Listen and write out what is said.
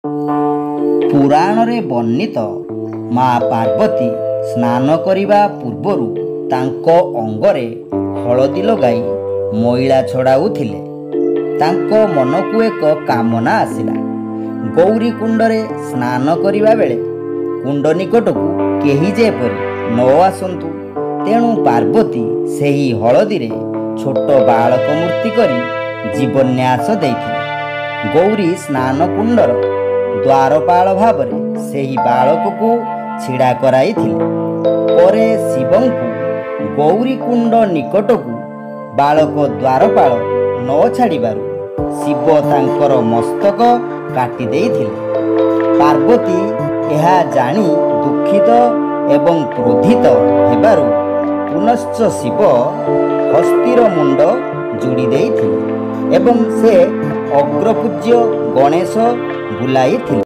पुराणरे वर्णित माँ पार्वती स्नान करिबा पूर्वरु तांको अंगरे हलदी लगाई मैला छड़ाउथिले। तांको मनकु एक कामना आसिला। गौरी कुंडरे स्नान करिबा बेले कुंड निकटकू केही जेपरि न आसंतु। तेणु पार्वती सेही हलदी रे छोट बालक मूर्ति करी जीवन्यास देइथिले। गौरी स्नान कुंडर द्वारपाल भावरे सेही बालक को छिड़ा कराइथिले। परे शिवंकु गौरी कुंड निकटकू बालक द्वारपाल न छाड़िबारु शिव तांकर मस्तक काटी देइथिले। पार्वती एहा जानी दुखित एवं क्रोधित हेबारु पुनश्च शिव हस्तीर मुंड जोड़ी देइथिले एवं से अग्रपूज्य गणेश बुलाइथिले।